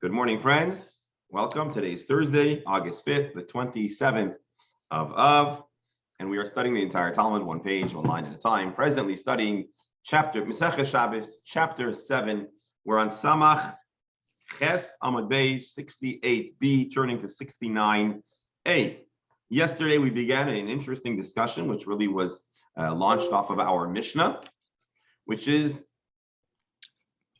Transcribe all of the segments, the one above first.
Good morning, friends. Welcome. Today is Thursday, August 5th, the 27th of Av, and we are studying the entire Talmud, one page, one line at a time. Presently studying Masechah Shabbos, chapter 7. We're on Samach Ches Amud Beis 68B, turning to 69A. Yesterday, we began an interesting discussion, which really was launched off of our Mishnah, which is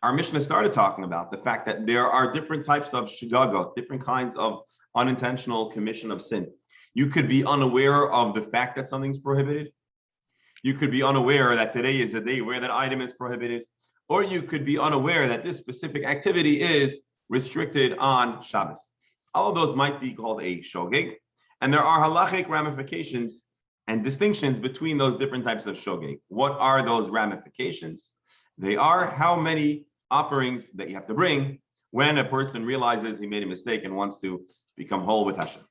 our Mishnah started talking about the fact that there are different types of shagagot, different kinds of unintentional commission of sin. You could be unaware of the fact that something's prohibited. You could be unaware that today is the day where that item is prohibited. Or you could be unaware that this specific activity is restricted on Shabbos. All of those might be called a shogeg. And there are halachic ramifications and distinctions between those different types of shogeg. What are those ramifications? They are how many offerings that you have to bring when a person realizes he made a mistake and wants to become whole with Hashem.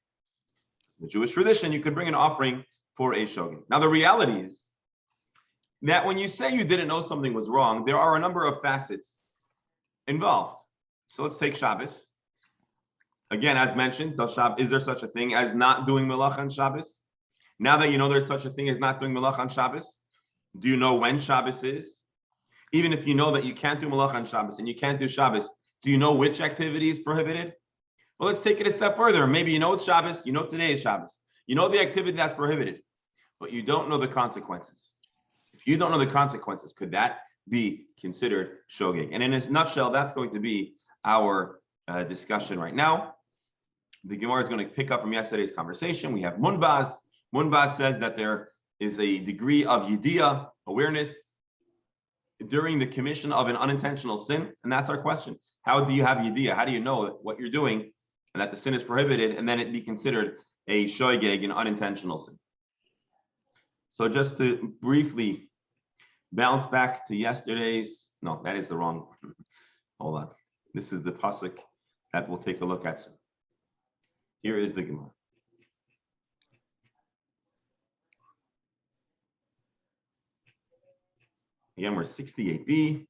In the Jewish tradition, you could bring an offering for a shogeg. Now, the reality is that when you say you didn't know something was wrong, there are a number of facets involved. So let's take Shabbos. Again, as mentioned, is there such a thing as not doing melach on Shabbos? Now that you know there's such a thing as not doing melach on Shabbos, do you know when Shabbos is? Even if you know that you can't do melach on Shabbos and you can't do Shabbos, do you know which activity is prohibited? Well, let's take it a step further. Maybe you know it's Shabbos, you know today is Shabbos. You know the activity that's prohibited, but you don't know the consequences. If you don't know the consequences, could that be considered shogeg? And in a nutshell, that's going to be our discussion right now. The Gemara is going to pick up from yesterday's conversation. We have Munbaz. Munbaz says that there is a degree of yediyah, awareness, during the commission of an unintentional sin, and that's our question. How do you have yediyah? How do you know what you're doing and that the sin is prohibited, and then it be considered a shogeg, an unintentional sin? So just to briefly bounce back to yesterday's, no, that is the wrong, hold on. This is the pasuk that we'll take a look at soon. Here is the Gemara. Again, we're 68B.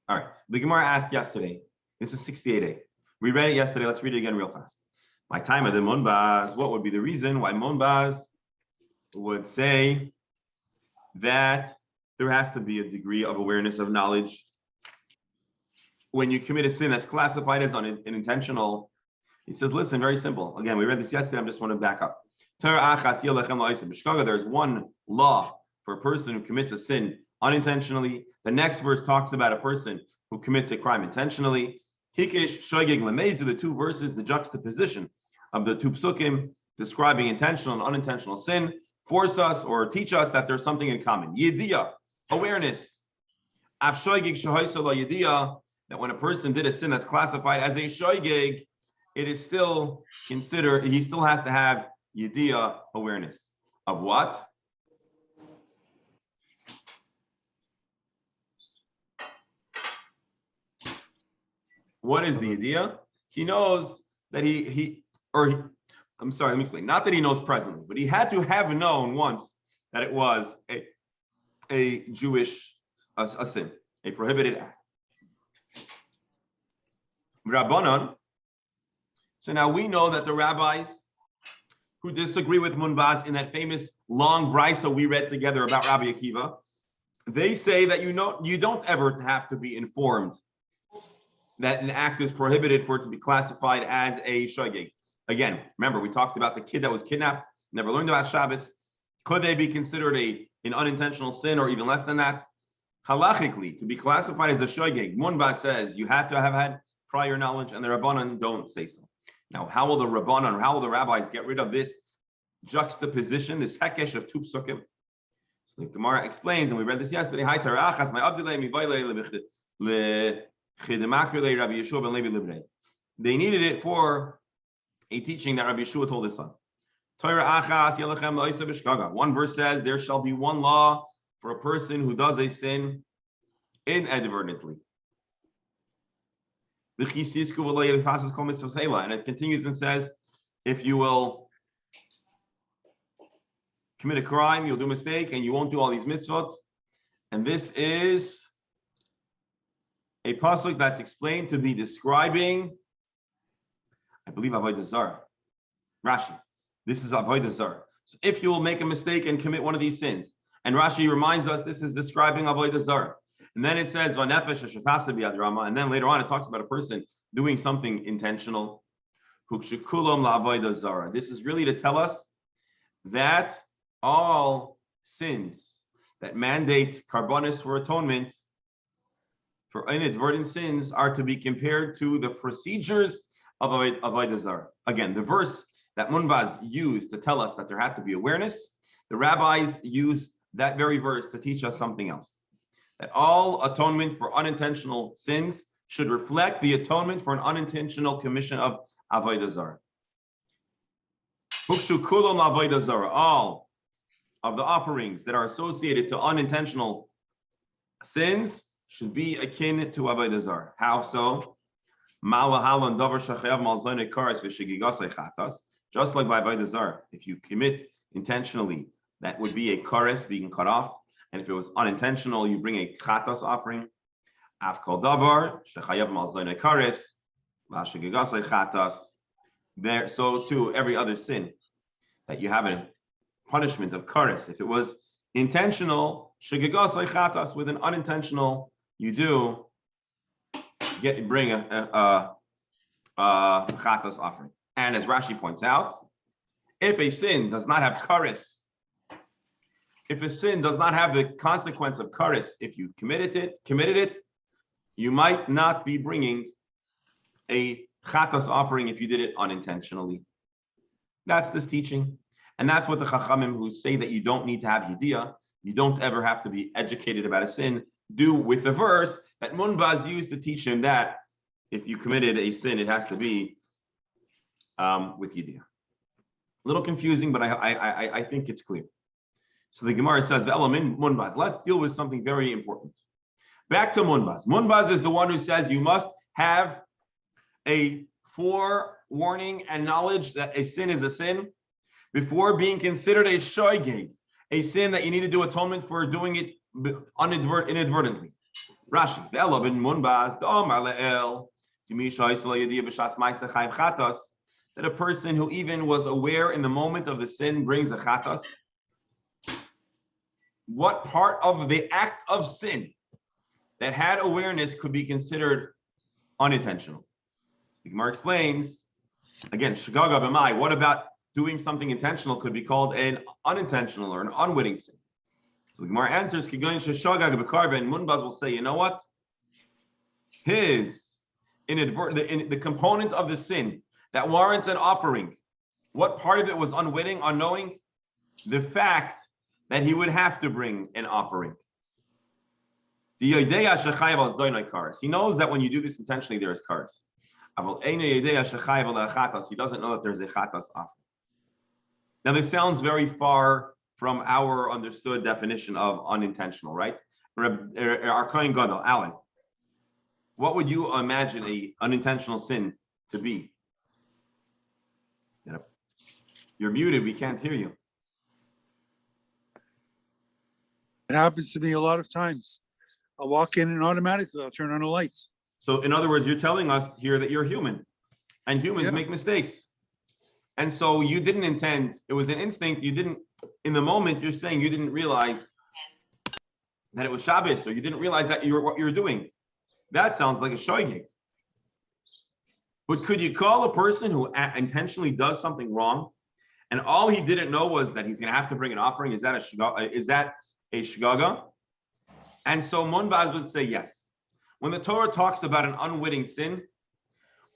All right. The Gemara asked yesterday. This is 68A. We read it yesterday. Let's read it again real fast. My time of the Munbaz. What would be the reason why Munbaz would say that there has to be a degree of awareness, of knowledge when you commit a sin that's classified as unintentional? He says, listen, very simple. Again, we read this yesterday. I just want to back up. There's one law for a person who commits a sin unintentionally. The next verse talks about a person who commits a crime intentionally. Hikish, shogeg, lemezi, the two verses, the juxtaposition of the two psukim describing intentional and unintentional sin, force us or teach us that there's something in common. Yediyah, awareness. Av shogeg shehoisa lo yediyah, that when a person did a sin that's classified as a shogeg, it is still considered, he still has to have yediyah, awareness. Of what? What is the yediyah? He knows that I'm sorry, let me explain. Not that he knows presently, but he had to have known once that it was a Jewish a sin, a prohibited act. Rabbanan. So now we know that the rabbis who disagree with Munbaz in that famous long brisa we read together about Rabbi Akiva, they say that you don't ever have to be informed that an act is prohibited for it to be classified as a shogeg. Again, remember, we talked about the kid that was kidnapped, never learned about Shabbos. Could they be considered an unintentional sin or even less than that? Halachically, to be classified as a shogeg, Munbaz says you have to have had prior knowledge, and the Rabbanan don't say so. Now, how will the Rabbanan, how will the rabbis get rid of this juxtaposition, this hekesh of two psukim? So the Gemara explains, and we read this yesterday. They needed it for a teaching that Rabbi Yeshua told his son. One verse says, there shall be one law for a person who does a sin inadvertently. And it continues and says, if you will commit a crime, you'll do a mistake, and you won't do all these mitzvot. And this is a pasuk that's explained to be describing, I believe, Avodah Zarah. Rashi. This is Avodah Zarah. So if you will make a mistake and commit one of these sins, and Rashi reminds us this is describing Avodah Zarah. And then it says, Vanefesh Shetasa B'Yad Rama, and then later on it talks about a person doing something intentional. Hukshukulam la'avodah zara. This is really to tell us that all sins that mandate karbonis for atonement for inadvertent sins are to be compared to the procedures of avodah zara. Again, the verse that Munbaz used to tell us that there had to be awareness, the rabbis use that very verse to teach us something else. That all atonement for unintentional sins should reflect the atonement for an unintentional commission of avodah zarah. Hukshu kulam avodah zarah. All of the offerings that are associated to unintentional sins should be akin to avodah zarah. How so? Just like by avodah zarah, if you commit intentionally, that would be a kares being cut off, and if it was unintentional, you bring a chatas offering. Af kol davar shechayav malzonei kares v'ashegigasei chatas. There, so too every other sin that you have a punishment of kares. If it was intentional, shegigasei chatas. With an unintentional, you do bring a chatas offering. And as Rashi points out, if a sin does not have kares, if a sin does not have the consequence of kares, if you committed it, you might not be bringing a chatas offering if you did it unintentionally. That's this teaching. And that's what the Chachamim who say that you don't need to have yediyah, you don't ever have to be educated about a sin, do with the verse that Munbaz used to teach him that if you committed a sin, it has to be with yediyah. A little confusing, but I think it's clear. So the Gemara says, "Ve'elamin Munbaz." Let's deal with something very important. Back to Munbaz. Munbaz is the one who says you must have a forewarning and knowledge that a sin is a sin before being considered a shoygeg, a sin that you need to do atonement for doing it inadvertently. Rashi, Ve'elamin Munbaz, Da'amar le'el, that a person who even was aware in the moment of the sin brings a chatas. What part of the act of sin that had awareness could be considered unintentional? The Gemara explains, again, shagaga b'mai, what about doing something intentional could be called an unintentional or an unwitting sin? So the Gemara answers, kigoyin sheshagag b'karben, Munbaz will say, you know what? The component of the sin that warrants an offering, what part of it was unwitting, unknowing? The fact that he would have to bring an offering. He knows that when you do this intentionally, there is kares. He doesn't know that there's a chatas offering. Now, this sounds very far from our understood definition of unintentional, right? Our Kohen Gadol, Alan, what would you imagine an unintentional sin to be? You're muted. We can't hear you. It happens to me a lot of times. I'll walk in and automatically I'll turn on the lights. So in other words, you're telling us here that you're human and humans make mistakes. And so you didn't intend, it was an instinct. You didn't, in the moment you're saying you didn't realize that it was Shabbos, or you didn't realize that what you were doing. That sounds like a shoygig. But could you call a person who intentionally does something wrong and all he didn't know was that he's going to have to bring an offering? Is that a shgaga? And so Munbaz would say yes. When the Torah talks about an unwitting sin,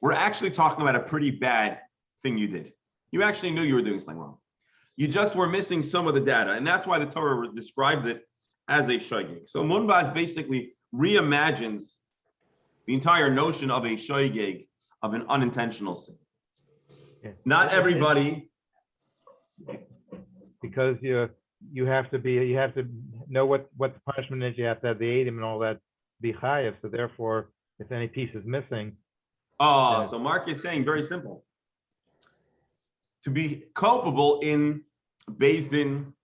we're actually talking about a pretty bad thing you did. You actually knew you were doing something wrong. You just were missing some of the data, and that's why the Torah describes it as a shoygeg. So Munbaz basically reimagines the entire notion of a shoygeg, of an unintentional sin. Not everybody. Because you have to know what the punishment is. You have to have the edim and all that be chayav. So therefore, if any piece is missing. So Mark is saying very simple. To be culpable in Beis Din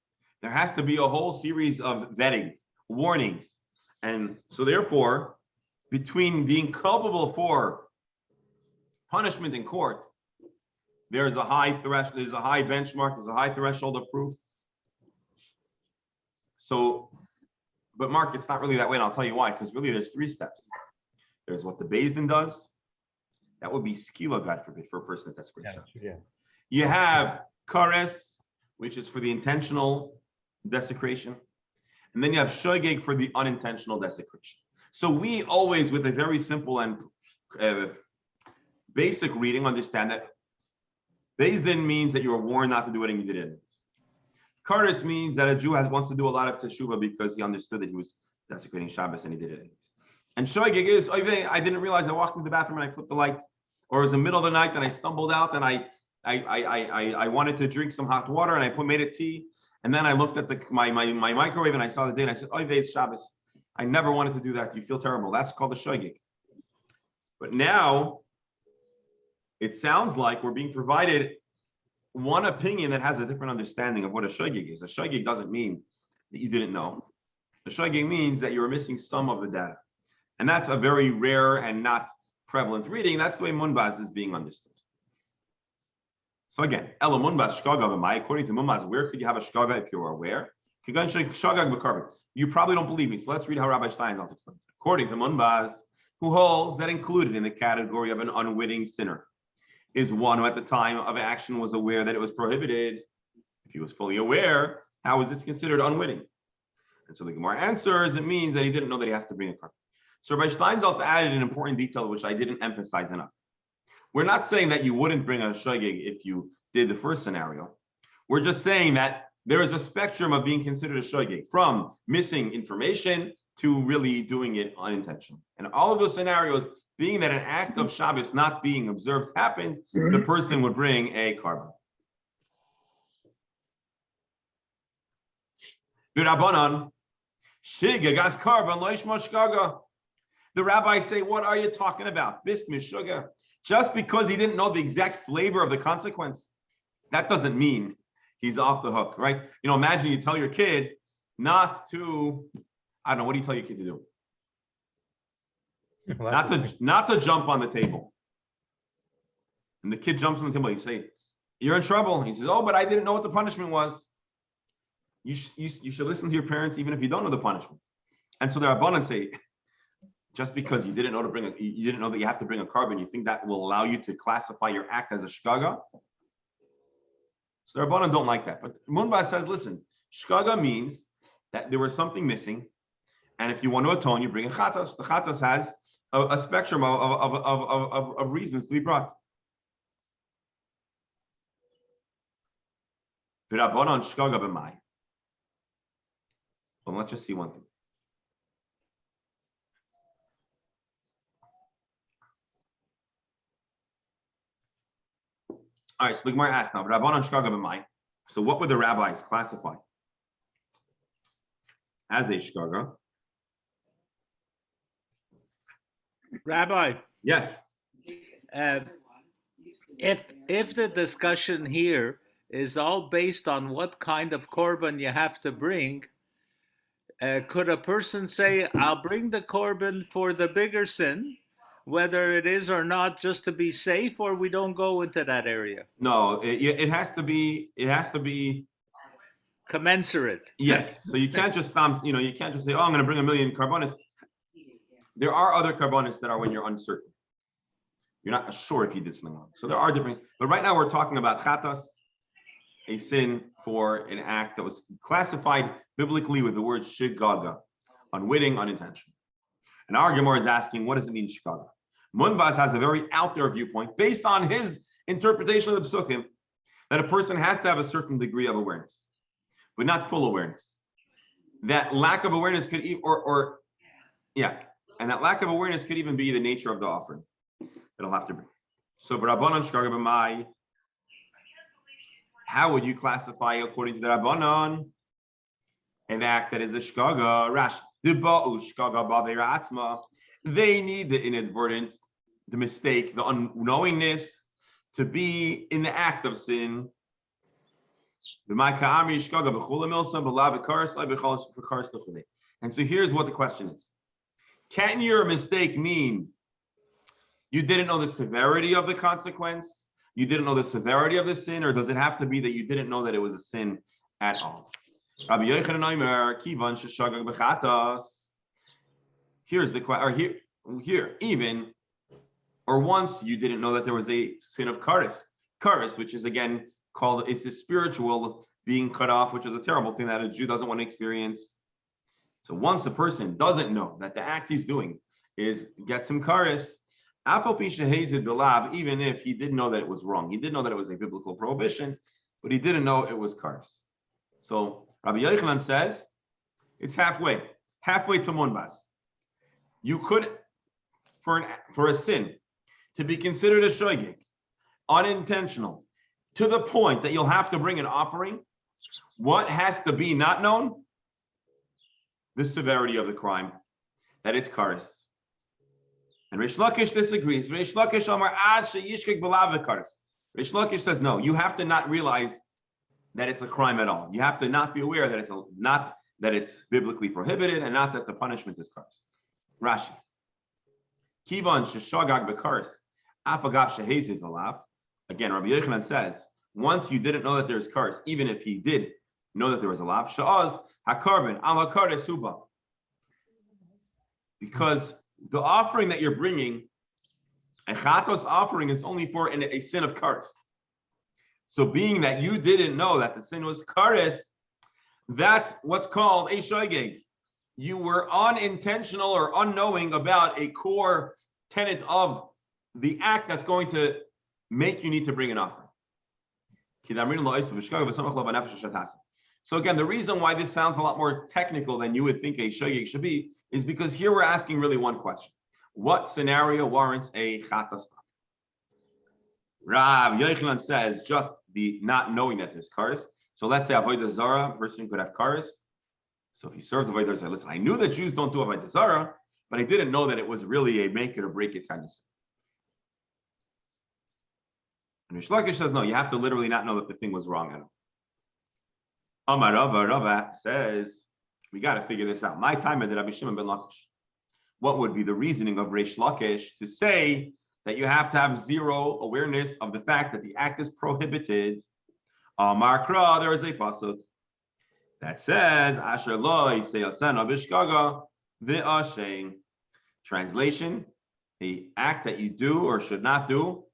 there has to be a whole series of vetting, warnings. And so therefore, between being culpable for punishment in court, there's a high threshold, there's a high benchmark, there's a high threshold of proof. So, but Mark, it's not really that way, and I'll tell you why, because really there's 3 steps. There's what the Beis Din does. That would be skila, God forbid, for a person that desecrates Shabbos. Yeah. You have kares, which is for the intentional desecration. And then you have shogeg for the unintentional desecration. So we always, with a very simple and basic reading, understand that Beis Din means that you are warned not to do it and you did it. Kares means that a Jew wants to do a lot of teshuvah because he understood that he was desecrating Shabbos and he did it anyways. And shogeg is, I didn't realize I walked into the bathroom and I flipped the light, or it was the middle of the night and I stumbled out and I wanted to drink some hot water and I made a tea, and then I looked at my microwave and I saw the date and I said, it's Shabbos. I never wanted to do that. You feel terrible. That's called a shogeg. But now it sounds like we're being provided one opinion that has a different understanding of what a shogeg is. A shogeg doesn't mean that you didn't know. A shogeg means that you were missing some of the data. And that's a very rare and not prevalent reading. That's the way Munbaz is being understood. So again, Ela Munbaz shkaga b'mai. According to Munbaz, where could you have a shkaga if you're aware? You probably don't believe me. So let's read how Rabbi Steinsaltz explains it. According to Munbaz, who holds that included in the category of an unwitting sinner is one who at the time of action was aware that it was prohibited. If he was fully aware, how is this considered unwitting? And so the Gemara answers, it means that he didn't know that he has to bring a carbon. So Rabbi Steinsaltz added an important detail which I didn't emphasize enough. We're not saying that you wouldn't bring a shogeg if you did the first scenario. We're just saying that there is a spectrum of being considered a shogeg, from missing information to really doing it unintentionally. And all of those scenarios, being that an act of Shabbos not being observed happened, the person would bring a carbon. The rabbis say, what are you talking about? Just because he didn't know the exact flavor of the consequence, that doesn't mean he's off the hook, right? Imagine you tell your kid not to, I don't know, what do you tell your kid to do? Not to jump on the table. And the kid jumps on the table. You say, you're in trouble. He says, oh, but I didn't know what the punishment was. You should listen to your parents even if you don't know the punishment. And so the Rabbanan say, just because you didn't know that you have to bring a carbon, you think that will allow you to classify your act as a shkaga? So the Rabbanan don't like that. But Munbaz says, listen, shkaga means that there was something missing, and if you want to atone, you bring a chatas. The chatas has a spectrum of reasons to be brought. Rabbanan shkaga b'mai. Well, let's just see one thing. All right, so the Gemara asks now, Rabbanan shkaga b'mai. So what would the rabbis classify as a shkaga? Rabbi. Yes. If the discussion here is all based on what kind of korban you have to bring, could a person say, I'll bring the korban for the bigger sin, whether it is or not, just to be safe, or we don't go into that area? No, it has to be commensurate. Yes. So you can't just you can't just say, oh, I'm going to bring 1,000,000 carbonis. There are other carbonis that are when you're uncertain. You're not sure if you did something wrong. So there are different, but right now we're talking about chatas, a sin for an act that was classified biblically with the word shigaga, unwitting, unintentional. And our Gemara is asking, what does it mean, shigaga? Munbaz has a very out there viewpoint based on his interpretation of the psukim that a person has to have a certain degree of awareness, but not full awareness. That lack of awareness could and that lack of awareness could even be the nature of the offering that I'll have to bring. So, Rabbanan shkaga b'mai. How would you classify, according to the Rabbanan, an act that is a shkaga? Rash diba'u shkaga b'avera atzma. They need the inadvertence, the mistake, the unknowingness to be in the act of sin. And so here's what the question is. Can your mistake mean you didn't know the severity of the consequence? You didn't know the severity of the sin? Or does it have to be that you didn't know that it was a sin at all? Here's the question, or here, even, or once you didn't know that there was a sin of karis, which is again called, it's a spiritual being cut off, which is a terrible thing that a Jew doesn't want to experience. So once a person doesn't know that the act he's doing is get some karis, even if he didn't know that it was wrong, he didn't know that it was a biblical prohibition, but he didn't know it was karis. So Rabbi Yochanan says it's halfway to munbas. You could, for a sin to be considered a shoygig, unintentional, to the point that you'll have to bring an offering, what has to be not known? The severity of the crime, that it's karis. And Reish Lakish disagrees. Reish Lakish Amar ad sheyishkik b'lav karis. Reish Lakish says no. You have to not realize that it's a crime at all. You have to not be aware that it's biblically prohibited, and not that the punishment is karis. Rashi. Kivan sheshagag b'karis afagav shehezid b'lav. Again, Rabbi Yochanan says once you didn't know that there's karis, even if he did know that there was a lav, sha'az hakarban al hakaris huba. Because the offering that you're bringing, a chatos offering, is only for a sin of karis. So being that you didn't know that the sin was karis, that's what's called a shoygeg. You were unintentional or unknowing about a core tenet of the act that's going to make you need to bring an offering. So again, the reason why this sounds a lot more technical than you would think a shoygeg should be is because here we're asking really one question. What scenario warrants a chatas? Rav Yochanan says just the not knowing that there's karis. So let's say avodah zara, a person could have karis. So if he serves avodah zara, listen, I knew that Jews don't do avodah zara, but I didn't know that it was really a make it or break it kind of sin. And Reish Lakish says, no, you have to literally not know that the thing was wrong at all. Amar Rava says, we got to figure this out. My time at Rabbi Shimon ben Lakish. What would be the reasoning of Reish Lakish to say that you have to have zero awareness of the fact that the act is prohibited? Amar Kra, there is a pasuk that says, Asher lo yiseyasena bishkaga v'ashem. Translation, the act that you do or should not do,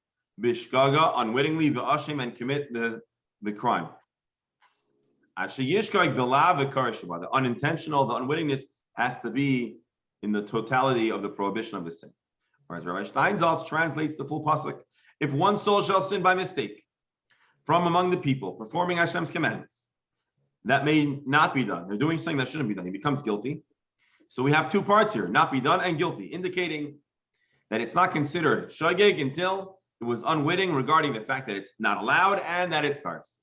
bishkaga, unwittingly, v'ashem, and commit the crime. The unintentional, the unwittingness has to be in the totality of the prohibition of the sin. Whereas Rabbi Steinsaltz translates the full pasuk: if one soul shall sin by mistake from among the people, performing Hashem's commandments, that may not be done. They're doing something that shouldn't be done. He becomes guilty. So we have two parts here: not be done and guilty, indicating that it's not considered shogeg until it was unwitting regarding the fact that it's not allowed and that it's kares.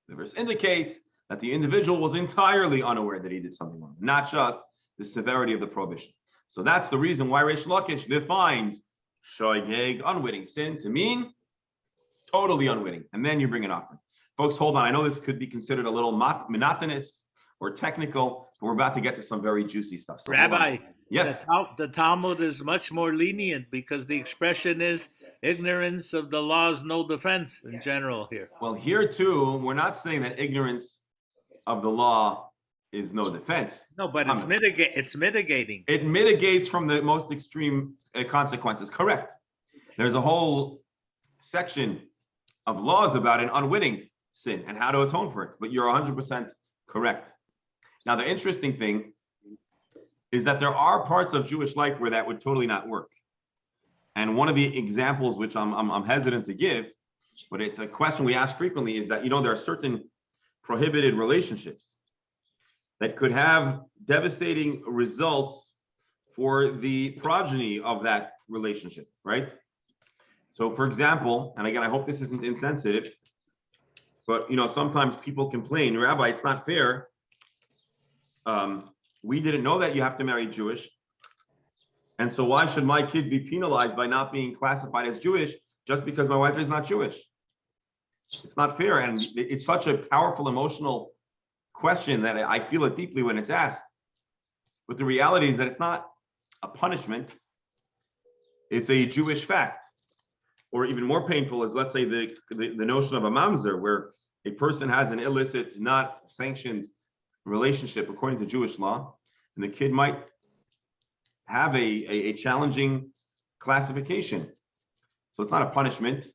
The verse indicates that the individual was entirely unaware that he did something wrong, not just the severity of the prohibition. So that's the reason why Reish Lakish defines shogeg, unwitting sin, to mean totally unwitting. And then you bring an offering. Folks, hold on. I know this could be considered a little monotonous or technical, but we're about to get to some very juicy stuff. So Rabbi, yes, the Talmud is much more lenient because the expression is ignorance of the law is no defense in general here. Well, here too, we're not saying that ignorance of the law is no defense. No, but it's mitigating. It mitigates from the most extreme consequences. Correct. There's a whole section of laws about an unwitting sin and how to atone for it. But you're 100% correct. Now, the interesting thing is that there are parts of Jewish life where that would totally not work. And one of the examples, which I'm hesitant to give, but it's a question we ask frequently, is that, there are certain prohibited relationships that could have devastating results for the progeny of that relationship, right? So, for example, and again, I hope this isn't insensitive, but sometimes people complain, Rabbi, it's not fair. We didn't know that you have to marry Jewish, and so why should my kid be penalized by not being classified as Jewish just because my wife is not Jewish? It's not fair. And it's such a powerful emotional question that I feel it deeply when it's asked. But the reality is that it's not a punishment. It's a Jewish fact. Or even more painful is, let's say, the notion of a mamzer, where a person has an illicit, not sanctioned relationship according to Jewish law, and the kid might have a challenging classification. So it's not a punishment,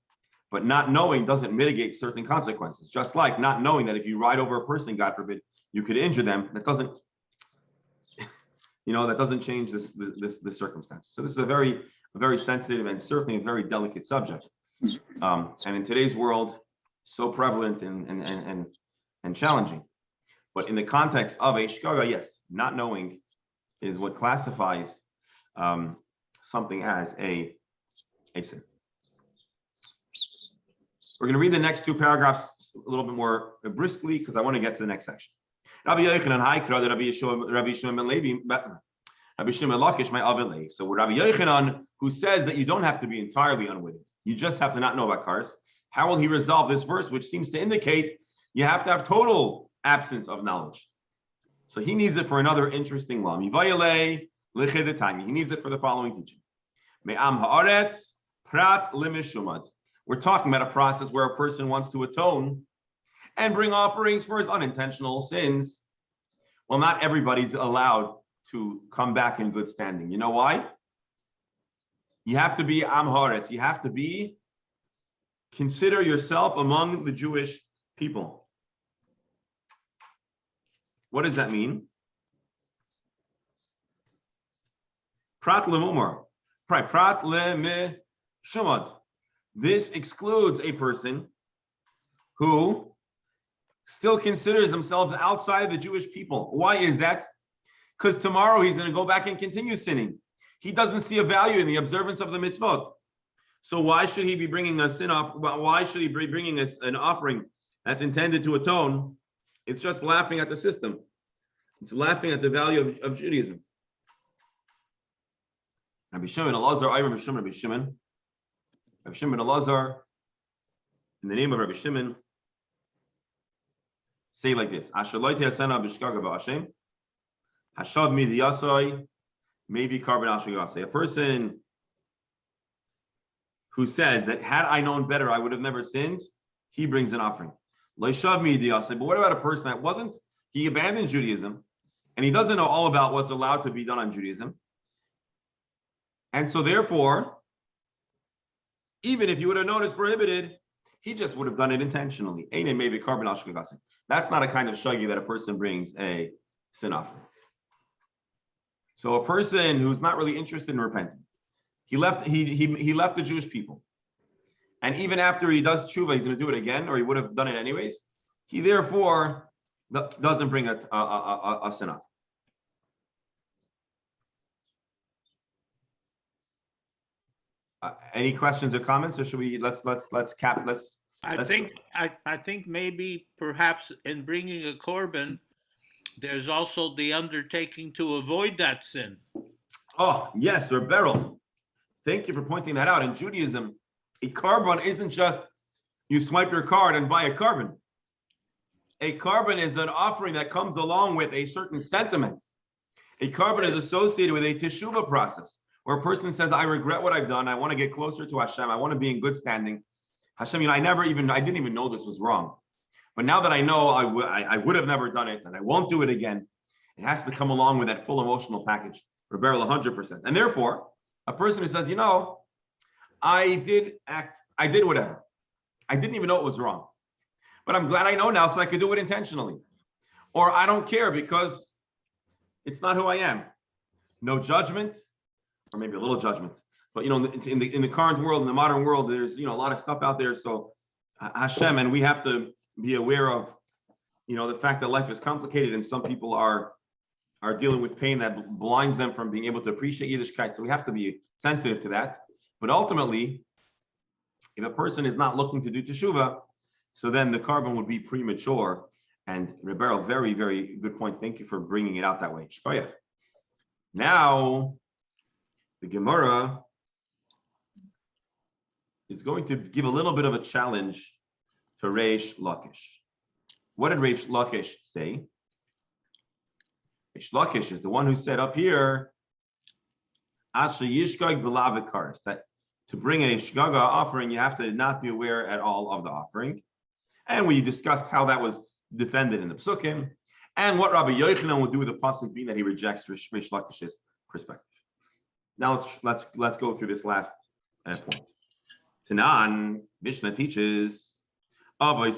but not knowing doesn't mitigate certain consequences. Just like not knowing that if you ride over a person, God forbid, you could injure them. That doesn't, that doesn't change this circumstance. So this is a very sensitive and certainly a very delicate subject. And in today's world, so prevalent and challenging. But in the context of a shkaga, yes, not knowing is what classifies something as a sin. We're going to read the next two paragraphs a little bit more briskly because I want to get to the next section. Rabbi Yochanan, Rabbi Shimon ben Levi, Rabbi Shimon Lakish, my Avilei. So Rabbi Yochanan, who says that you don't have to be entirely unwitting, you just have to not know about cars. How will he resolve this verse, which seems to indicate you have to have total absence of knowledge? So he needs it for another interesting law. He needs it for the following teaching. Me'am haaretz prat limishumad. We're talking about a process where a person wants to atone and bring offerings for his unintentional sins. Well, not everybody's allowed to come back in good standing. You know why? You have to be am haaretz. You have to consider yourself among the Jewish people. What does that mean? Prat lemumar. Prat lemishumad. This excludes a person who still considers themselves outside of the Jewish people. Why is that? Because tomorrow he's going to go back and continue sinning. He doesn't see a value in the observance of the mitzvot. So why should he be bringing a sin off? Why should he be bringing us an offering that's intended to atone? It's just laughing at the system. It's laughing at the value of Judaism. Rabbi Shimon Elazar, Rabbi Shimon Elazar, in the name of Rabbi Shimon, say like this: Ashaloi te'asena b'shkaga v'ashem, hashad midiyasai, maybe carbon ashayasai. A person who says that had I known better, I would have never sinned, he brings an offering. Loishav midiyasai. But what about a person that wasn't? He abandoned Judaism, and he doesn't know all about what's allowed to be done on Judaism, and so therefore, even if you would have known it's prohibited, he just would have done it intentionally. That's not a kind of shagi that a person brings a sin offering. So a person who's not really interested in repenting, he left the Jewish people, and even after he does tshuva, he's going to do it again, or he would have done it anyways. He therefore doesn't bring a sin offering. Any questions or comments, or should we let's cap? I think maybe perhaps in bringing a korban, there's also the undertaking to avoid that sin. Oh yes, Sir Beryl, thank you for pointing that out. In Judaism, a korban isn't just you swipe your card and buy a korban. A korban is an offering that comes along with a certain sentiment. A korban is associated with a teshuvah process, where a person says, I regret what I've done. I want to get closer to Hashem. I want to be in good standing. Hashem, I didn't even know this was wrong. But now that I know, I would have never done it, and I won't do it again. It has to come along with that full emotional package. Rebel 100%. And therefore, a person who says, I did whatever. I didn't even know it was wrong. But I'm glad I know now so I could do it intentionally. Or I don't care because it's not who I am. No judgment. Or maybe a little judgment, but in the current world, in the modern world, there's a lot of stuff out there. So Hashem, and we have to be aware of the fact that life is complicated, and some people are dealing with pain that blinds them from being able to appreciate Yiddishkeit. So we have to be sensitive to that. But ultimately, if a person is not looking to do teshuvah, so then the korban would be premature. And Rebel, very, very good point. Thank you for bringing it out that way. Shkoyach. Now, the Gemara is going to give a little bit of a challenge to Reish Lakish. What did Reish Lakish say? Reish Lakish is the one who said up here, that to bring a shgaga offering, you have to not be aware at all of the offering. And we discussed how that was defended in the Psukim, and what Rabbi Yochanan will do with the pasuk being that he rejects Reish Lakish's perspective. Now let's go through this last point. Tanan, Mishnah teaches, by the way,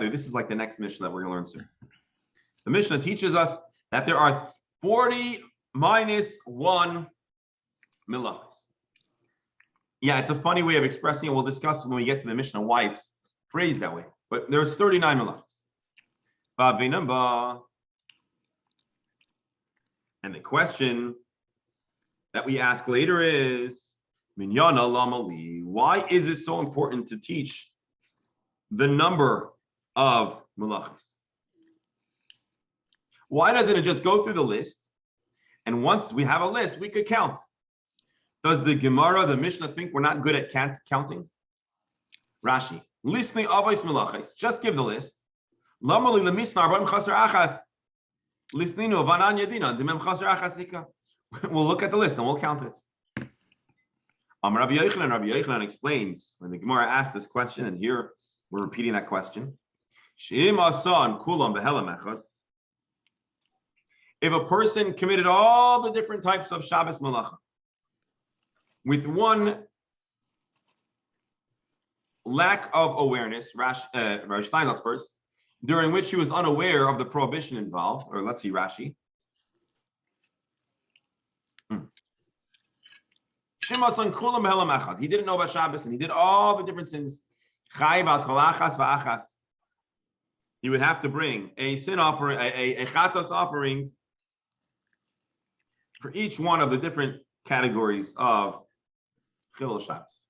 this is like the next Mishnah that we're going to learn soon. The Mishnah teaches us that there are 40 minus 1 melachos. Yeah, it's a funny way of expressing it. We'll discuss when we get to the Mishnah why it's phrased that way. But there's 39 melachos. And the question that we ask later is, Minyana lamali, why is it so important to teach the number of melachos? Why doesn't it just go through the list? And once we have a list, we could count. Does the Gemara, the Mishnah, think we're not good at counting? Rashi, listening avos melachos, just give the list. Lamali lemisna arba'im chaser achas, listeninu vanan yadina demem chaser achasika. We'll look at the list and we'll count it. Rabbi Yochanan explains when the Gemara asked this question, and here we're repeating that question. If a person committed all the different types of Shabbos Malacha with one lack of awareness, Rashi Steinsaltz first, during which he was unaware of the prohibition involved, or let's see Rashi. He didn't know about Shabbos and he did all the different sins. He would have to bring a sin offering, a chatos offering for each one of the different categories of Chilul Shabbos.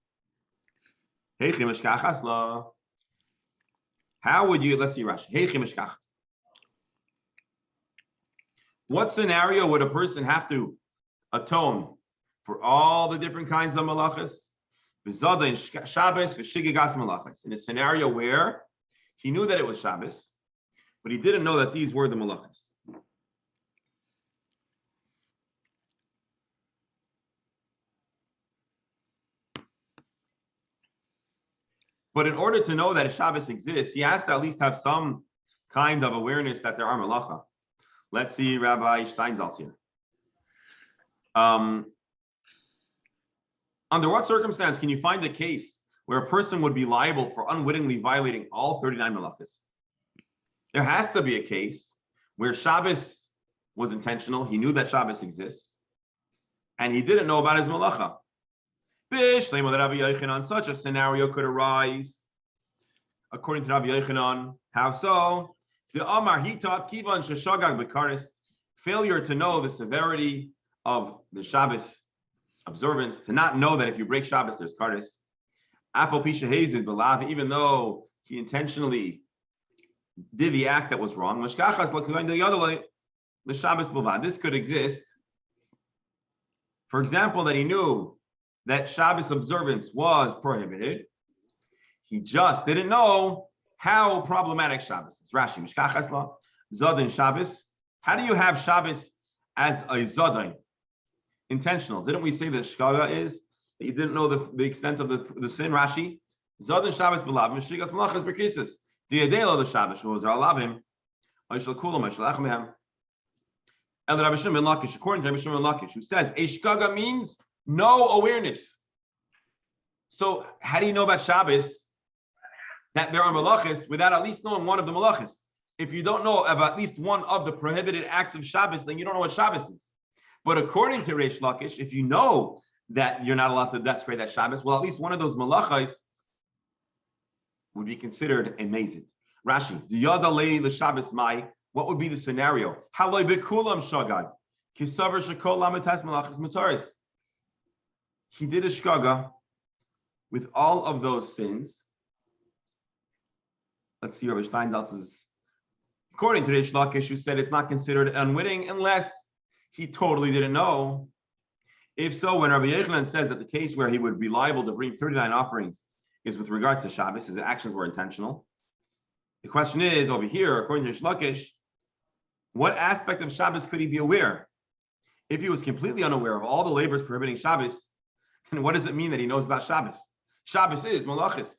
How would you, let's see Rashi. What scenario would a person have to atone for all the different kinds of malachas? In a scenario where he knew that it was Shabbos, but he didn't know that these were the malachas. But in order to know that Shabbos exists, he has to at least have some kind of awareness that there are malacha. Let's see Rabbi Steinsaltz here. Under what circumstance can you find a case where a person would be liable for unwittingly violating all 39 malachas? There has to be a case where Shabbos was intentional. He knew that Shabbos exists, and he didn't know about his malacha. Such a scenario could arise. According to Rabbi Yochanan, how so? The Amar he taught Kivan Sheshagag Bekaris, failure to know the severity of the Shabbos observance, to not know that if you break Shabbos, there's Karis. Afal Pisha Hazid Belav, even though he intentionally did the act that was wrong. This could exist. For example, that he knew that Shabbos observance was prohibited. He just didn't know how problematic Shabbos is. Rashi, Mishkachas la Zadin Shabbos. How do you have Shabbos as a Zadin? Intentional. Didn't we say that Shkaga is that you didn't know the extent of the sin? Rashi, Zadin Shabbos belav Mishigas Malachas Berkisis. Diadelo the Shabbos who was alavim. I shall cool him. I shall achmehem. El Rabbi Shimon ben Lakish, according to Rabbi Shimon ben Lakish, who says a Shkaga means no awareness. So how do you know about Shabbos that there are malachas without at least knowing one of the malachas? If you don't know of at least one of the prohibited acts of Shabbos, then you don't know what Shabbos is. But according to Reish Lakish, if you know that you're not allowed to desecrate that Shabbos, well, at least one of those malachas would be considered a mazid. Rashi, the yadalei the Shabbos mai. What would be the scenario? Haloi bekulam shagad kisaver shekol lamitas malachas mutaris. He did a shkaga with all of those sins. Let's see Rabbi Steinsaltz's. According to Reish Lakish, who said it's not considered unwitting unless he totally didn't know. If so, when Rabbi Yochanan says that the case where he would be liable to bring 39 offerings is with regards to Shabbos. His actions were intentional. The question is, over here, according to Rish Lakish, what aspect of Shabbos could he be aware? If he was completely unaware of all the labors prohibiting Shabbos, then what does it mean that he knows about Shabbos? Shabbos is malachis.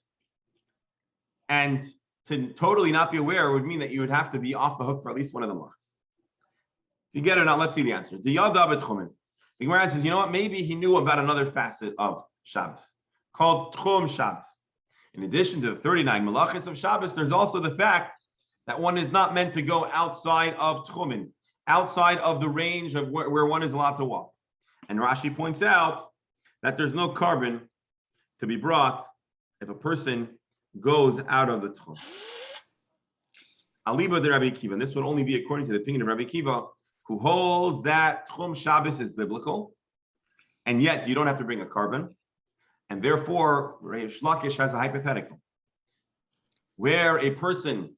And to totally not be aware would mean that you would have to be off the hook for at least one of the malachis. If you get it or not, let's see the answer. The Gemara says, you know what? Maybe he knew about another facet of Shabbos called Tchum Shabbos. In addition to the 39 malachis of Shabbos, there's also the fact that one is not meant to go outside of Tchumin, outside of the range of where one is allowed to walk. And Rashi points out that there's no carbon to be brought if a person goes out of the Tchum. Aliba de Rabbi Akiva, and this would only be according to the opinion of Rabbi Akiva, who holds that Tchum Shabbos is biblical, and yet you don't have to bring a carbon. And therefore, Rish Lakish has a hypothetical where a person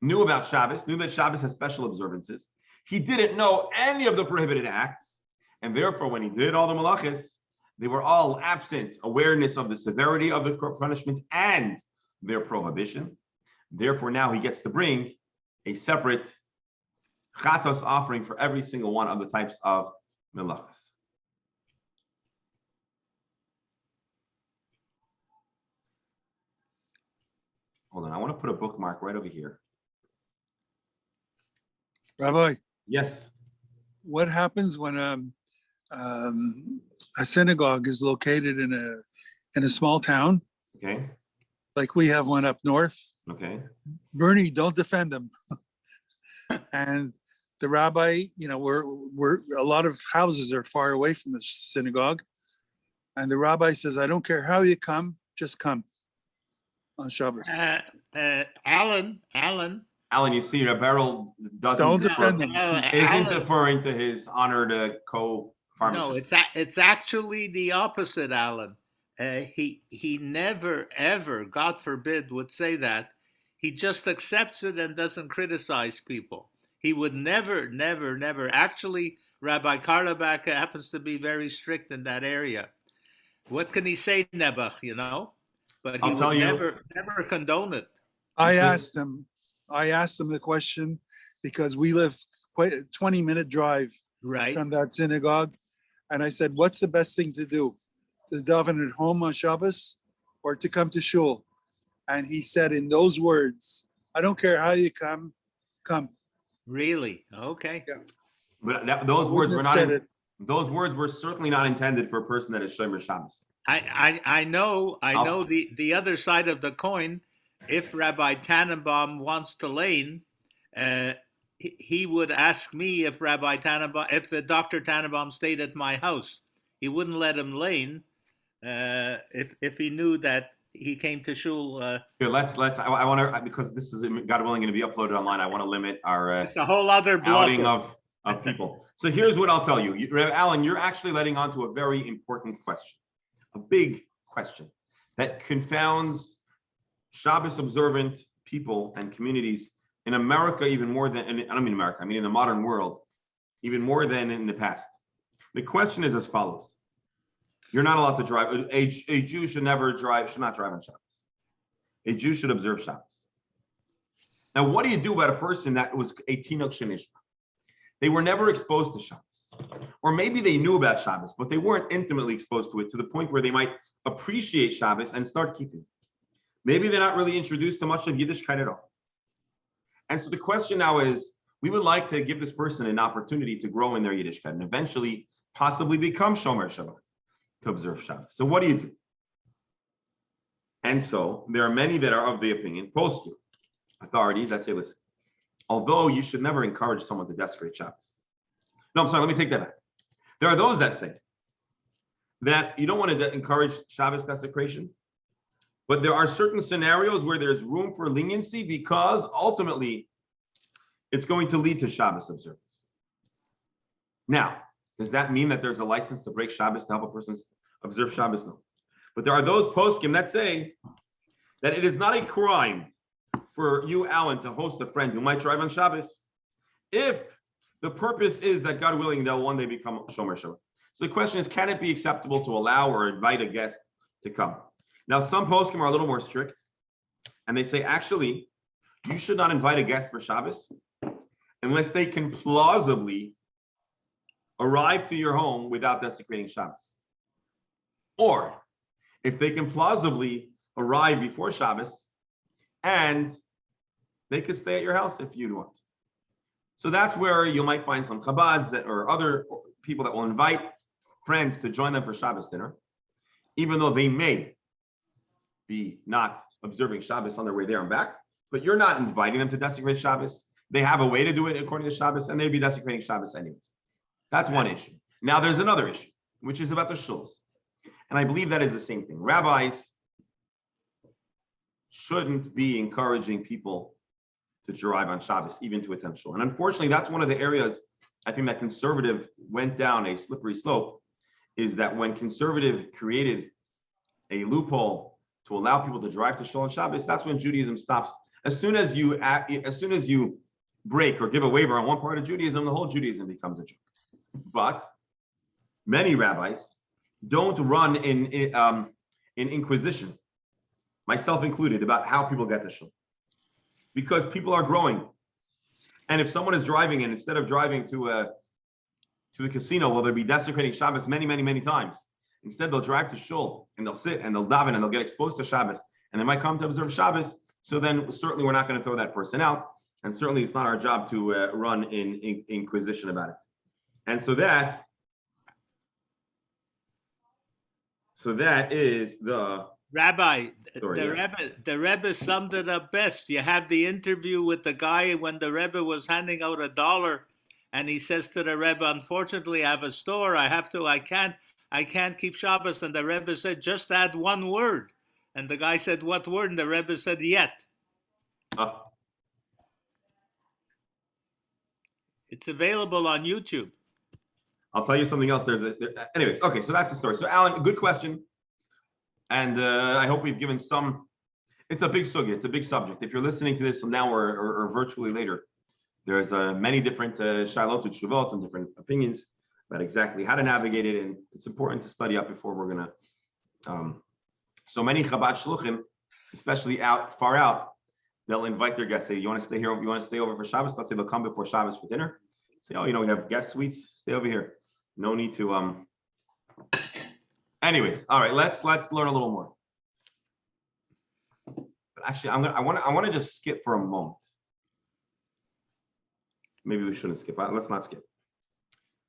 knew about Shabbos, knew that Shabbos has special observances. He didn't know any of the prohibited acts, and therefore, when he did all the malachis, they were all absent awareness of the severity of the punishment and their prohibition. Therefore, now he gets to bring a separate chatos offering for every single one of the types of malachas. Hold on, I want to put a bookmark right over here. Rabbi, Yes. what happens when a synagogue is located in a small town, Okay. like we have one up north? Okay. Bernie, don't defend them. And the rabbi, we're a lot of houses are far away from the synagogue, and the rabbi says, "I don't care how you come, just come on Shabbos." Alan, Alan, you see, Beryl Don't defend them. isn't deferring to his honored co-pharmacist. No, it's actually the opposite, Alan. He never, ever, God forbid, would say that. He just accepts it and doesn't criticize people. He would never, never, never. Actually, Rabbi Karlabach happens to be very strict in that area. What can he say, Nebuch, But he would never condone it. I asked them the question because we live quite a 20-minute drive Right. from that synagogue. And I said, what's the best thing to do? To daven at home on Shabbos or to come to shul? And he said in those words, I don't care how you come. Really? Okay. Yeah. But those words were not. Said it. Those words were certainly not intended for a person that is Shomer Shabbos. I know the other side of the coin. If Rabbi Tannenbaum wants to lane, he would ask me if Dr. Tannenbaum stayed at my house. He wouldn't let him lane if he knew that he came to shul. Here, let's. I want to, because this is, God willing, going to be uploaded online. I want to limit our It's a whole other outing of people. So here's what I'll tell you, Alan. You're actually letting on to a very important question, a big question that confounds Shabbos observant people and communities in America even more than, I don't mean America, I mean in the modern world, even more than in the past. The question is as follows. You're not allowed to drive. A Jew should not drive on Shabbos. A Jew should observe Shabbos. Now, what do you do about a person that was a Tinok Shenishma? They were never exposed to Shabbos. Or maybe they knew about Shabbos, but they weren't intimately exposed to it to the point where they might appreciate Shabbos and start keeping it. Maybe they're not really introduced to much of Yiddishkeit at all. And so the question now is, we would like to give this person an opportunity to grow in their Yiddishkeit and eventually possibly become Shomer Shabbat, to observe Shabbos. So what do you do? And so there are many that are of the opinion, post authorities that say, listen, although you should never encourage someone to desecrate Shabbos. No, I'm sorry, let me take that back. There are those that say that you don't want to encourage Shabbos desecration, but there are certain scenarios where there's room for leniency because ultimately it's going to lead to Shabbos observance. Now, does that mean that there's a license to break Shabbos to help a person observe Shabbos? No. But there are those poskim that say that it is not a crime for you, Alan, to host a friend who might drive on Shabbos if the purpose is that, God willing, they'll one day become Shomer Shabbat. So the question is, can it be acceptable to allow or invite a guest to come? Now, some poskim are a little more strict, and they say, actually, you should not invite a guest for Shabbos unless they can plausibly arrive to your home without desecrating Shabbos. Or if they can plausibly arrive before Shabbos and they could stay at your house if you'd want. So that's where you might find some Chabads that or other people that will invite friends to join them for Shabbos dinner, even though they may be not observing Shabbos on their way there and back, but you're not inviting them to desecrate Shabbos. They have a way to do it according to Shabbos, and they'd be desecrating Shabbos anyways. That's one issue. Now there's another issue, which is about the shuls. And I believe that is the same thing. Rabbis shouldn't be encouraging people to drive on Shabbos, even to attend shul. And unfortunately, that's one of the areas I think that conservative went down a slippery slope, is that when conservative created a loophole to allow people to drive to shul on Shabbos, that's when Judaism stops. As soon as you break or give a waiver on one part of Judaism, the whole Judaism becomes a joke. But many rabbis don't run in inquisition, myself included, about how people get to shul, because people are growing. And if someone is driving, and instead of driving to the casino, where they'll be desecrating Shabbos many, many, many times, instead they'll drive to shul and they'll sit and they'll daven and they'll get exposed to Shabbos, and they might come to observe Shabbos. So then certainly we're not going to throw that person out, and certainly it's not our job to run in inquisition about it. And so that is the Rabbi, story, yes. the Rebbe summed it up best. You have the interview with the guy when the Rebbe was handing out $1, and he says to the Rebbe, "Unfortunately, I have a store. I can't keep Shabbos." And the Rebbe said, "Just add one word." And the guy said, "What word?" And the Rebbe said, "Yet." It's available on YouTube. I'll tell you something else. Anyways, okay, so that's the story. So Alan, good question. And I hope we've given some, it's a big sugya, it's a big subject. If you're listening to this now or virtually later, there's many different shailot and shuvot and different opinions about exactly how to navigate it. And it's important to study up before we're gonna, so many Chabad shluchim, especially far out, they'll invite their guests, say, you want to stay here, you want to stay over for Shabbos? Let's say they'll come before Shabbos for dinner. Say, oh, we have guest suites, stay over here. No need to, anyways, all right, let's learn a little more. But actually, I want to just skip for a moment. Maybe we shouldn't skip. Let's not skip.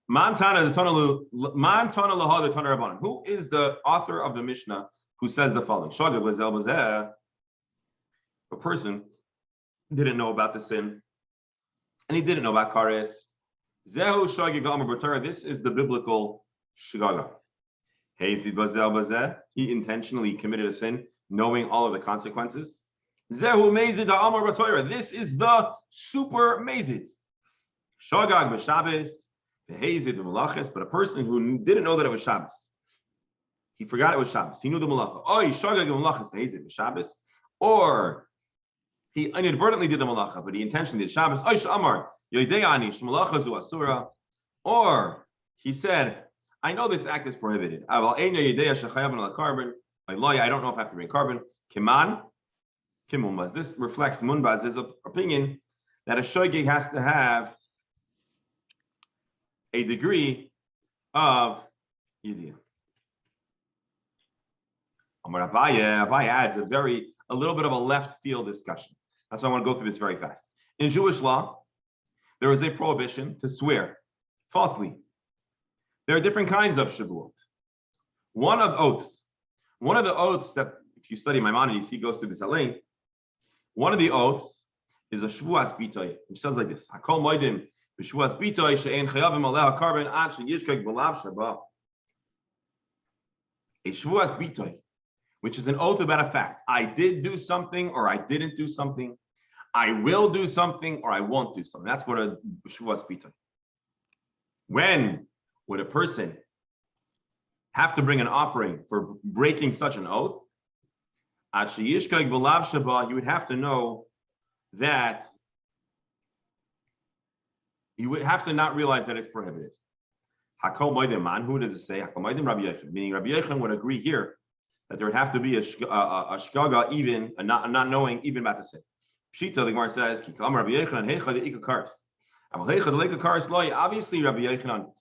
Who is the author of the Mishnah who says the following? A person didn't know about the sin, and he didn't know about kares. This is the biblical shagaga. He intentionally committed a sin, knowing all of the consequences. This is the super mazid. Shagag b'Shabbos, behezid b'malachas. But a person who didn't know that it was Shabbos, he forgot it was Shabbos. He knew the malacha. Oh, shagag b'malachas behezid b'Shabbos, or he inadvertently did the malacha, but he intentionally did Shabbos. Oh, shamar yodeani shmalacha zu asura, or he said, I know this act is prohibited. I don't know if I have to bring carbon. Kiman, kimumbaz. This reflects Munbaz's opinion that a shogeg has to have a degree of yidiyah. Amar Abaye adds a little bit of a left field discussion. That's why I want to go through this very fast. In Jewish law, there is a prohibition to swear falsely. There are different kinds of shavuot. One of the oaths that, if you study Maimonides, he goes through this at length. One of the oaths is a shvuas bitoy, which says like this: Hakol moedim b'shvuas bitoy she'ein chayavim aleh hakarban ad sheyishkeg b'lav shaba. A shvuas bitoy, which is an oath about a fact. I did do something, or I didn't do something. I will do something, or I won't do something. That's what a shvuas bitoy. When would a person have to bring an offering for breaking such an oath? You would have to know that you would have to not realize that it's prohibited. Hakol moedim man. Who does it say? Hakol moedim Rabbi Yochanan. Meaning Rabbi Yochanan would agree here that there would have to be a shgaga, even a not knowing even about the sin. Pshita, the Gemara says, Kikam Rabbi Yochanan heicha the ikakaris. Obviously, Rabbi Yochanan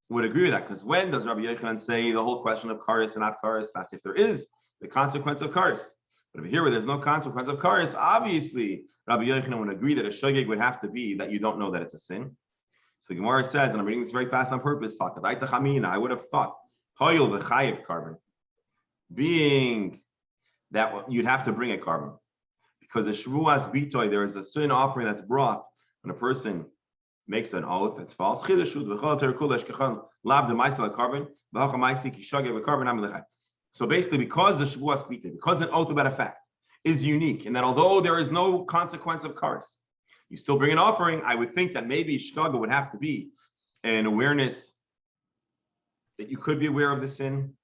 would agree with that, because when does Rabbi Yochanan say the whole question of karis and not karis? That's if there is the consequence of karis. But over here, where there's no consequence of karis, obviously Rabbi Yochanan would agree that a shogeg would have to be that you don't know that it's a sin. So the Gemara says, and I'm reading this very fast on purpose, I would have thought, hoyil v'chayiv carbon, being that you'd have to bring a carbon, because the shvuas bitoy, there is a sin offering that's brought when a person makes an oath that's false. So basically, because the shvuas bitoy, because an oath about a fact is unique, and that although there is no consequence of kares, you still bring an offering, I would think that maybe shgaga would have to be an awareness that you could be aware of the sin.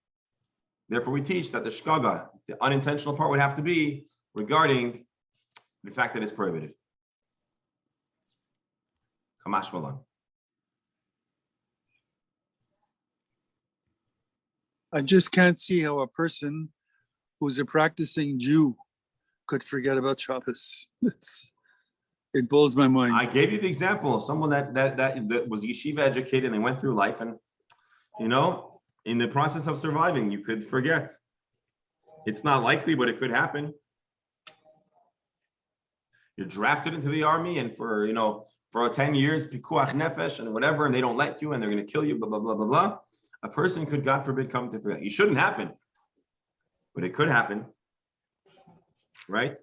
Therefore, we teach that the shgaga, the unintentional part, would have to be regarding the fact that it's prohibited. Kamash malan. I just can't see how a person who's a practicing Jew could forget about Shabbos. It blows my mind. I gave you the example of someone that was yeshiva educated and they went through life, and in the process of surviving, you could forget. It's not likely, but it could happen. You're drafted into the army, and for 10 years, pikuach nefesh and whatever, and they don't let you, and they're going to kill you, blah blah blah blah blah. A person could, God forbid, come to forget. It shouldn't happen, but it could happen, right?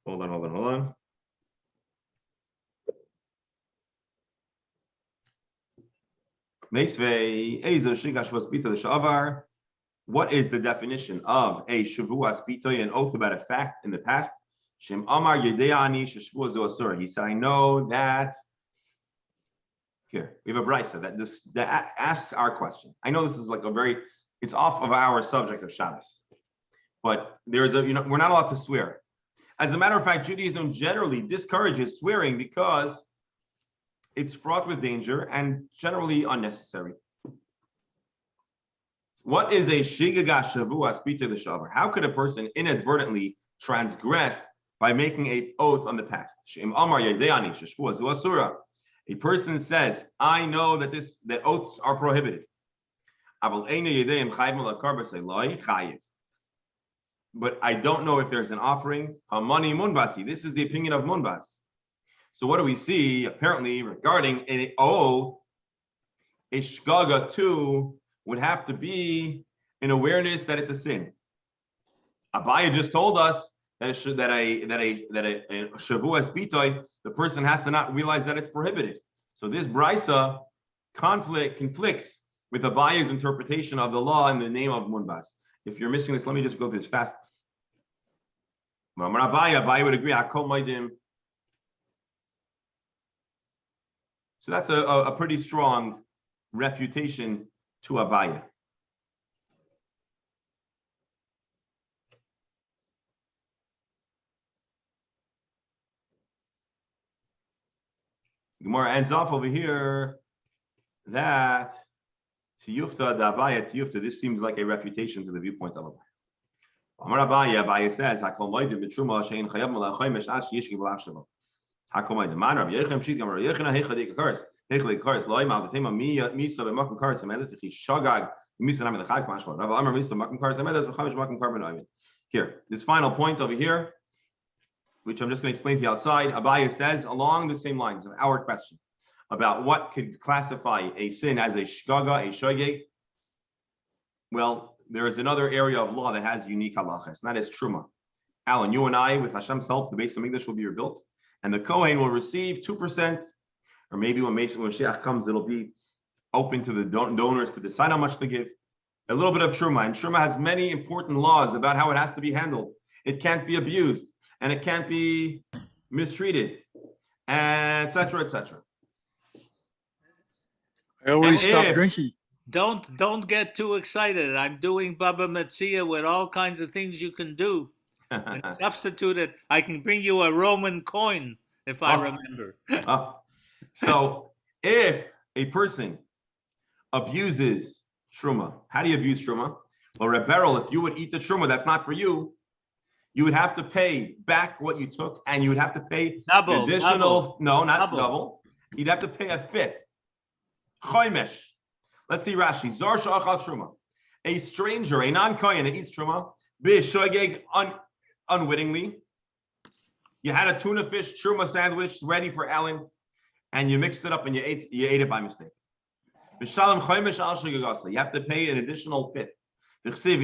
Hold on. What is the definition of a shavuas bitoy, an oath about a fact in the past? Shem Amar Yedeani Sheshvuas Asur. He said, I know that. Here, we have a brisa that asks our question. I know this is like it's off of our subject of Shabbos, but there's we're not allowed to swear. As a matter of fact, Judaism generally discourages swearing because it's fraught with danger and generally unnecessary. What is a shigaga shavuas bitoy l'shavar? How could a person inadvertently transgress by making an oath on the past? A person says, I know that oaths are prohibited. But I don't know if there's an offering. Hamani munbasi. This is the opinion of Munbas. So what do we see? Apparently, regarding an oath, a shgaga too would have to be an awareness that it's a sin. Abaya just told us that a shavuas bitoy, the person has to not realize that it's prohibited. So this brisa conflicts with Abaya's interpretation of the law in the name of Munbas. If you're missing this, let me just go through this fast. Abaya would agree. So that's a pretty strong refutation to Abaya. Gemara ends off over here that Tiyufta, the Abaya Tiyufta, this seems like a refutation to the viewpoint of Abaya. Amar Abaya says, Hakol moedim b'truma she'ein chayav malachayim esh'ad she'yishki v'lav shelo. Hakol moedim. Man Rabbi Yochanan pshit Gamar Yochanan heicha deikaris. Heicha deikaris loy mal the tema misa b'makom karis amedes v'chi shagag misa nam l'chad k'mashma. Rabbi Amar misa b'makom karis amedes v'chamish b'makom karben oimed. Here, this final point over here, which I'm just going to explain to you outside. Abaya says along the same lines of our question about what could classify a sin as a shgaga, a shogeg. Well, there is another area of law that has unique halachas, and that is truma. Alan, you and I, with Hashem's help, the Beis Hamikdash will be rebuilt, and the Kohen will receive 2%, or maybe when Mashiach comes, it'll be open to the donors to decide how much to give. A little bit of truma, and truma has many important laws about how it has to be handled. It can't be abused, and it can't be mistreated, and etc., etc. I already stopped drinking. don't get too excited. I'm doing Baba Metzia with all kinds of things you can do. And substitute it. I can bring you a Roman coin if I remember. So if a person abuses truma, how do you abuse truma? Well, Reb Beryl, if you would eat the truma that's not for you, you would have to pay back what you took, and you would have to pay Double, additional. No, not double. double. You'd have to pay a fifth. Choimesh. Let's see Rashi. Zor sha'achal truma. A stranger, a non-kohen that eats truma, b'shogeg unwittingly. You had a tuna fish truma sandwich ready for Alan, and you mixed it up and you ate it by mistake. B'shalom choimesh al shegagasa. You have to pay an additional fifth. But if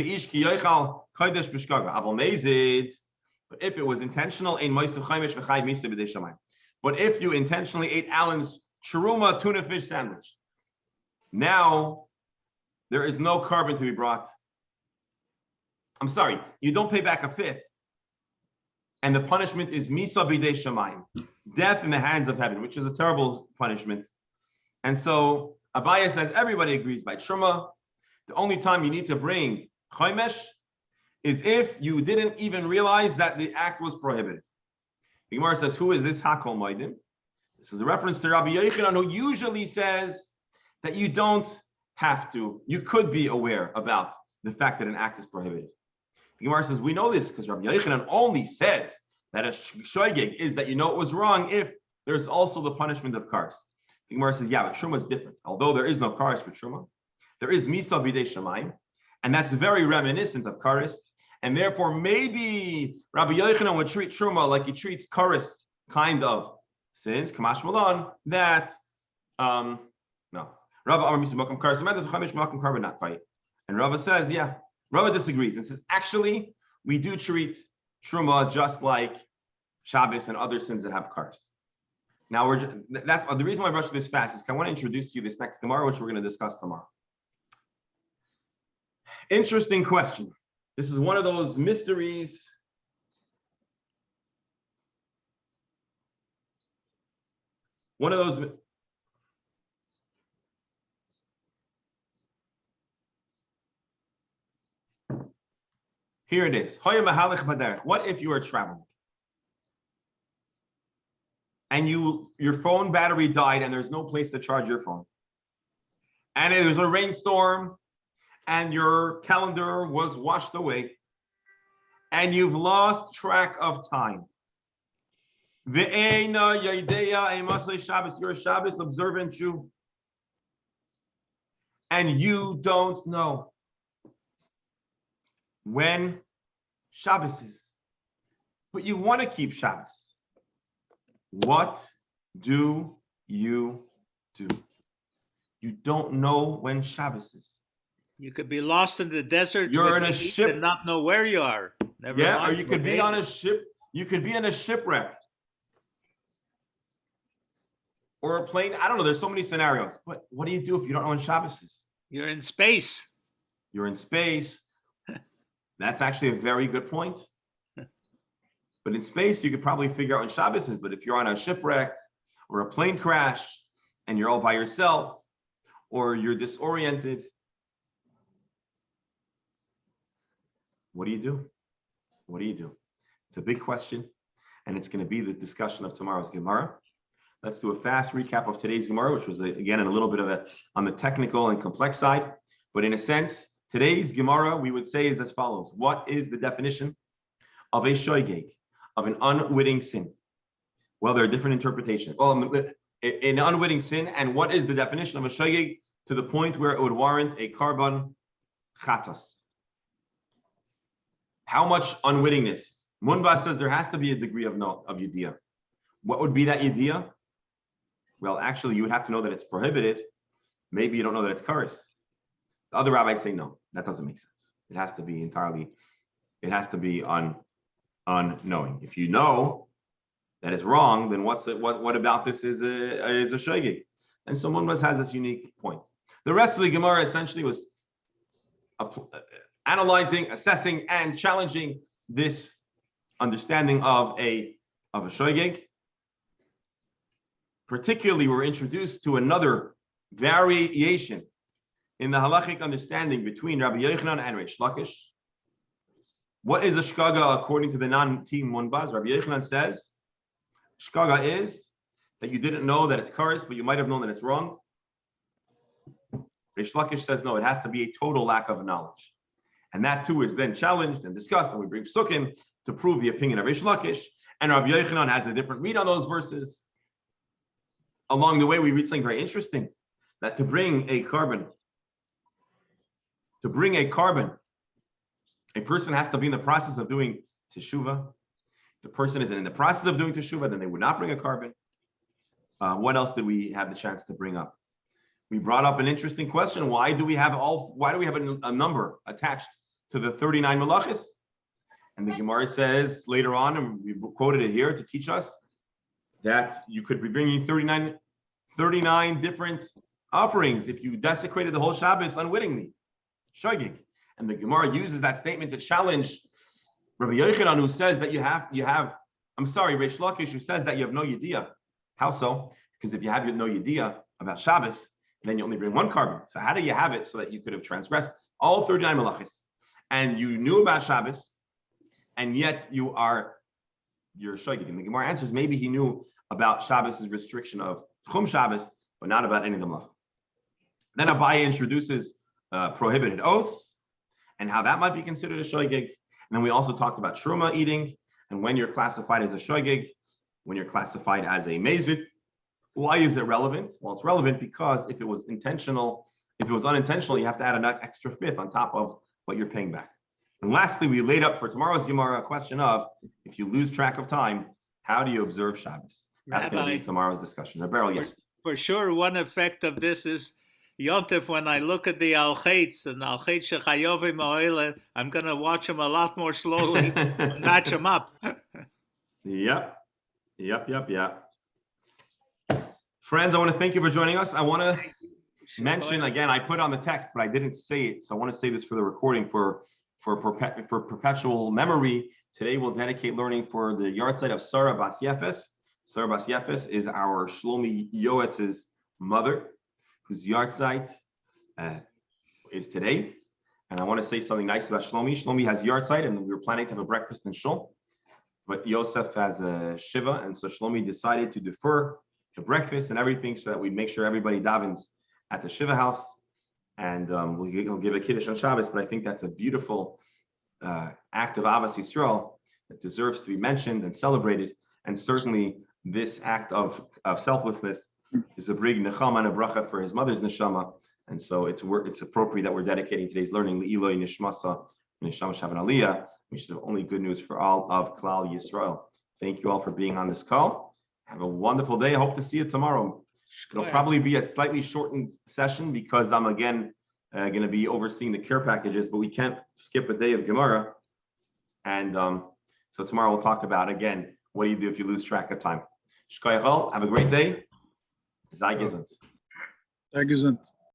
it was intentional, but if you intentionally ate Alan's truma tuna fish sandwich, now there is no carbon to be brought. I'm sorry, you don't pay back a fifth, and the punishment is misa b'dei shamayim, death in the hands of heaven, which is a terrible punishment. And so Abaya says everybody agrees by truma. The only time you need to bring choimesh is if you didn't even realize that the act was prohibited. The Gemara says, who is this Hakol Moedim? This is a reference to Rabbi Yochanan, who usually says that you don't have to, you could be aware about the fact that an act is prohibited. The Gemara says, we know this because Rabbi Yochanan only says that a shoygeg is that you know it was wrong if there's also the punishment of kares. The Gemara says, yeah, but Truma is different. Although there is no kares for Truma, there is misa b'dei shamayim, and that's very reminiscent of kares. And therefore, maybe Rabbi Yochanan would treat truma like he treats kares kind of sins. Kamash Malan that no. Rabbi Amar Misa Makam Kares Mendes Chamish Makam Karban not quite. And Rabbi says, yeah. Rabbi disagrees and says, actually, we do treat truma just like Shabbos and other sins that have kares. Now that's the reason why I rushed this fast is I want to introduce to you this next Gemara, which we're going to discuss tomorrow. Interesting question. This is one of those mysteries. One of those. Here it is. What if you are traveling and your phone battery died and there's no place to charge your phone? And there's a rainstorm and your calendar was washed away and you've lost track of time. You're a Shabbos observant Jew and you don't know when Shabbos is, but you want to keep Shabbos. What do? You don't know when Shabbos is. You could be lost in the desert. You're in a ship and not know where you are. Never mind, or you could be on a ship. You could be in a shipwreck or a plane. I don't know. There's so many scenarios. But what do you do if you don't know when Shabbos is? You're in space. You're in space. That's actually a very good point. But in space, you could probably figure out when Shabbos is. But if you're on a shipwreck or a plane crash and you're all by yourself or you're disoriented, what do you do? What do you do? It's a big question, and it's going to be the discussion of tomorrow's Gemara. Let's do a fast recap of today's Gemara, which was, again, a little bit of on the technical and complex side. But in a sense, today's Gemara, we would say, is as follows. What is the definition of a shoygeg, of an unwitting sin? Well, there are different interpretations. Well, an unwitting sin, and what is the definition of a shoygeg to the point where it would warrant a karban chatos? How much unwittingness? Munbas says there has to be a degree of yediyah. What would be that yediyah? Well, actually, you would have to know that it's prohibited. Maybe you don't know that it's kares. The other rabbis say no, that doesn't make sense. It has to be entirely, it has to be unknowing. If you know that it's wrong, then what about this is a shoygeg? And so Munbas has this unique point. The rest of the Gemara essentially was analyzing, assessing, and challenging this understanding of a shoygeg. Particularly, we're introduced to another variation in the halachic understanding between Rabbi Yochanan and Reish Lakish. What is a shkaga according to the non-team Munbaz? Rabbi Yochanan says, shkaga is that you didn't know that it's kares, but you might have known that it's wrong. Reish Lakish says, no, it has to be a total lack of knowledge. And that too is then challenged and discussed, and we bring psukim to prove the opinion of Reish Lakish. And Rabbi Yochanan has a different read on those verses. Along the way, we read something very interesting, that to bring a carbon, a person has to be in the process of doing teshuvah. If the person isn't in the process of doing teshuvah, then they would not bring a carbon. What else did we have the chance to bring up? We brought up an interesting question. Why do we have a number attached to the 39 melachos? And the Gemara says later on, and we quoted it here to teach us, that you could be bringing 39 different offerings if you desecrated the whole Shabbos unwittingly. Shogig. And the Gemara uses that statement to challenge Rabbi Yochanan, who says that Reish Lakish, who says that you have no yediyah. How so? Because if you have no yediyah about Shabbos, then you only bring one carbon. So how do you have it so that you could have transgressed all 39 melachos? And you knew about Shabbos, and yet you're shogig. And the Gemara answers, maybe he knew about Shabbos' restriction of Chum Shabbos, but not about any of the melachos. Then Abaye introduces prohibited oaths and how that might be considered a shogig. And then we also talked about truma eating and when you're classified as a shogig, when you're classified as a mezid. Why is it relevant? Well, it's relevant because if it was unintentional, you have to add an extra fifth on top of what you're paying back. And lastly, we laid up for tomorrow's Gemara a question of, if you lose track of time, how do you observe Shabbos? That's going to be tomorrow's discussion. Beryl, yes. For sure, one effect of this is Yontif, when I look at the Al-Chaitz and Al-Chaitz Shechayovim O'ele, I'm going to watch them a lot more slowly and match them up. Yep. Friends, I want to thank you for joining us. I want to mention again, I put on the text, but I didn't say it. So I want to say this for the recording for perpetual memory. Today we'll dedicate learning for the yard site of Sarah Bas Yefes. Sarah Bas Yefes is our Shlomi Yoetz's mother, whose yard site is today. And I want to say something nice about Shlomi. Shlomi has yard site, and we were planning to have a breakfast in Shul, but Yosef has a shiva, and so Shlomi decided to defer the breakfast and everything so that we'd make sure everybody davens at the shiva house, and we'll give a kiddush on Shabbos. But I think that's a beautiful act of Avas Yisrael that deserves to be mentioned and celebrated. And certainly this act of selflessness is a big nechama and a bracha for his mother's neshama. And so it's appropriate that we're dedicating today's learning Le'iloi Nishmasa Neshama Shavan Aliyah. We should have only good news for all of Klal Yisrael. Thank you all for being on this call. Have a wonderful day. I hope to see you tomorrow. It'll probably be a slightly shortened session because I'm again going to be overseeing the care packages, but we can't skip a day of Gemara. And so tomorrow we'll talk about, again, what do you do if you lose track of time. Shkoyachol, have a great day. Sei gesund. Sei gesund.